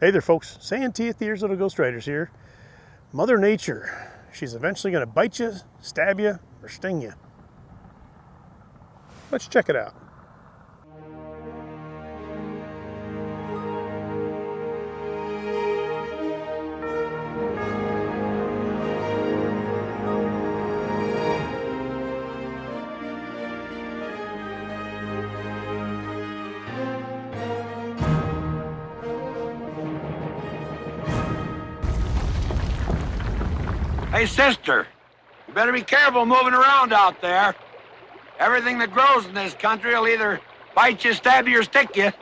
Hey there folks, Santee at the Ears Little Ghost Riders here. Mother Nature, she's eventually going to bite you, stab you, or sting you. Let's check it out. Hey, sister, you better be careful moving around out there. Everything that grows in this country will either bite you, stab you, or stick you.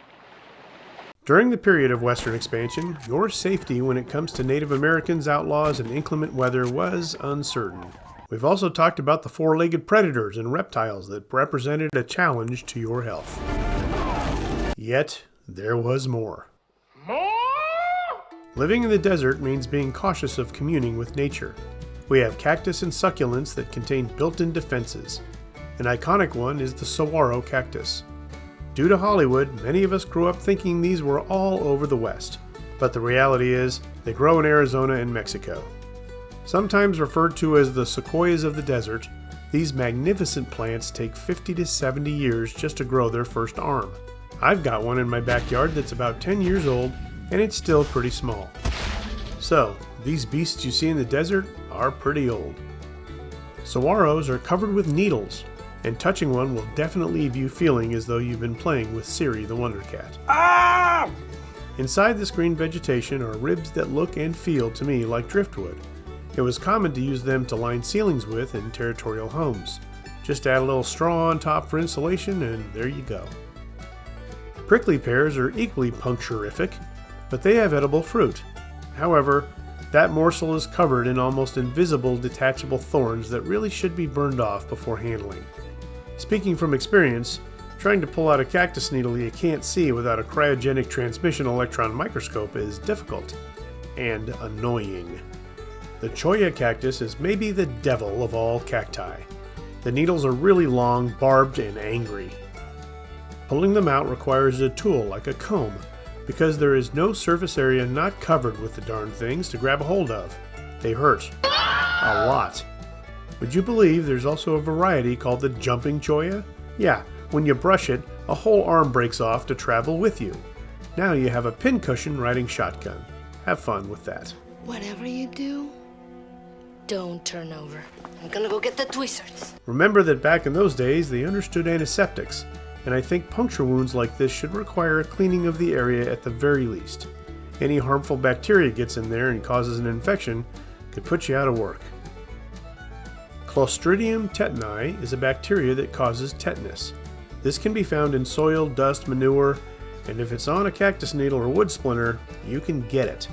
During the period of Western expansion, your safety when it comes to Native Americans, outlaws, and inclement weather was uncertain. We've also talked about the four-legged predators and reptiles that represented a challenge to your health. Yet, there was more. Living in the desert means being cautious of communing with nature. We have cactus and succulents that contain built-in defenses. An iconic one is the saguaro cactus. Due to Hollywood, many of us grew up thinking these were all over the West. But the reality is, they grow in Arizona and Mexico. Sometimes referred to as the sequoias of the desert, these magnificent plants take 50 to 70 years just to grow their first arm. I've got one in my backyard that's about 10 years old, and it's still pretty small. So, these beasts you see in the desert are pretty old. Saguaros are covered with needles, and touching one will definitely leave you feeling as though you've been playing with Siri the Wonder Cat. Ah! Inside this green vegetation are ribs that look and feel to me like driftwood. It was common to use them to line ceilings with in territorial homes. Just add a little straw on top for insulation and there you go. Prickly pears are equally puncturific, but they have edible fruit. However, that morsel is covered in almost invisible detachable thorns that really should be burned off before handling. Speaking from experience, trying to pull out a cactus needle you can't see without a cryogenic transmission electron microscope is difficult and annoying. The cholla cactus is maybe the devil of all cacti. The needles are really long, barbed, and angry. Pulling them out requires a tool like a comb, because there is no surface area not covered with the darn things to grab a hold of. They hurt. A lot. Would you believe there's also a variety called the jumping cholla? Yeah, when you brush it, a whole arm breaks off to travel with you. Now you have a pincushion riding shotgun. Have fun with that. Whatever you do, don't turn over. I'm gonna go get the tweezers. Remember that back in those days, they understood antiseptics, and I think puncture wounds like this should require a cleaning of the area at the very least. Any harmful bacteria gets in there and causes an infection could put you out of work. Clostridium tetani is a bacteria that causes tetanus. This can be found in soil, dust, manure, and if it's on a cactus needle or wood splinter, you can get it.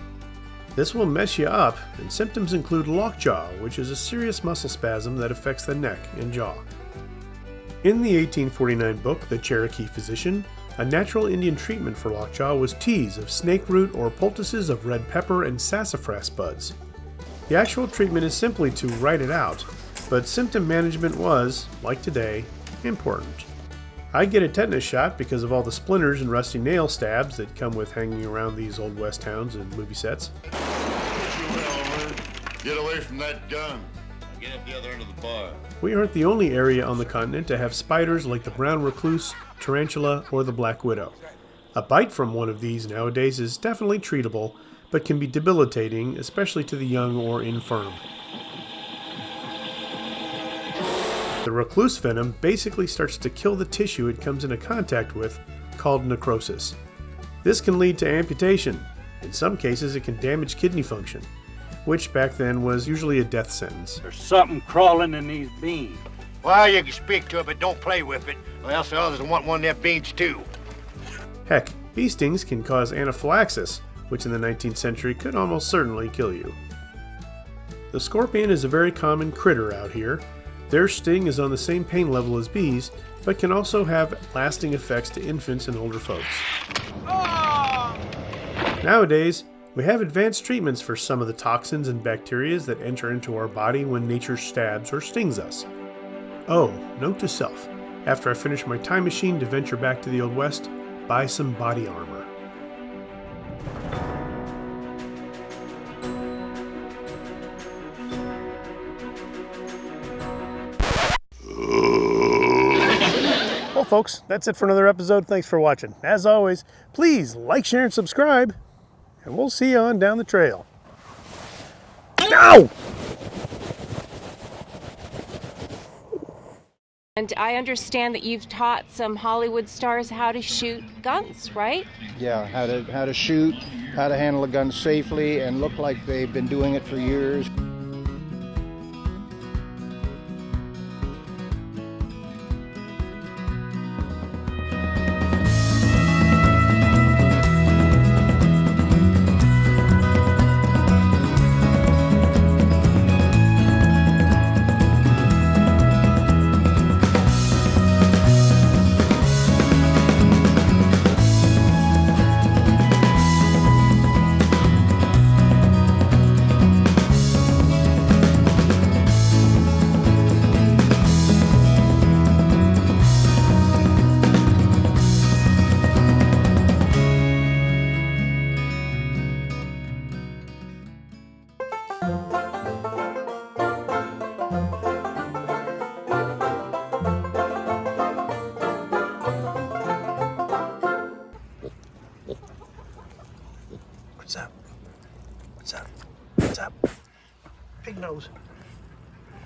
This will mess you up, and symptoms include lockjaw, which is a serious muscle spasm that affects the neck and jaw. In the 1849 book, The Cherokee Physician, a natural Indian treatment for lockjaw was teas of snake root or poultices of red pepper and sassafras buds. The actual treatment is simply to write it out, but symptom management was, like today, important. I get a tetanus shot because of all the splinters and rusty nail stabs that come with hanging around these old west towns and movie sets. Get away from that gun. Get up the other end of the bar. We aren't the only area on the continent to have spiders like the brown recluse, tarantula, or the black widow. A bite from one of these nowadays is definitely treatable, but can be debilitating, especially to the young or infirm. The recluse venom basically starts to kill the tissue it comes into contact with, called necrosis. This can lead to amputation. In some cases, it can damage kidney function, which back then was usually a death sentence. There's something crawling in these beans. Well, you can speak to it, but don't play with it, or else the others will want one of them beans too. Heck, bee stings can cause anaphylaxis, which in the 19th century could almost certainly kill you. The scorpion is a very common critter out here. Their sting is on the same pain level as bees, but can also have lasting effects to infants and older folks. Nowadays, we have advanced treatments for some of the toxins and bacteria that enter into our body when nature stabs or stings us. Oh, note to self, after I finish my time machine to venture back to the Old West, buy some body armor. folks, that's it for another episode. Thanks for watching. As always, please like, share, and subscribe, and we'll see you on down the trail. Ow! And I understand that you've taught some Hollywood stars how to shoot guns, right? Yeah, how to shoot, how to handle a gun safely, and look like they've been doing it for years.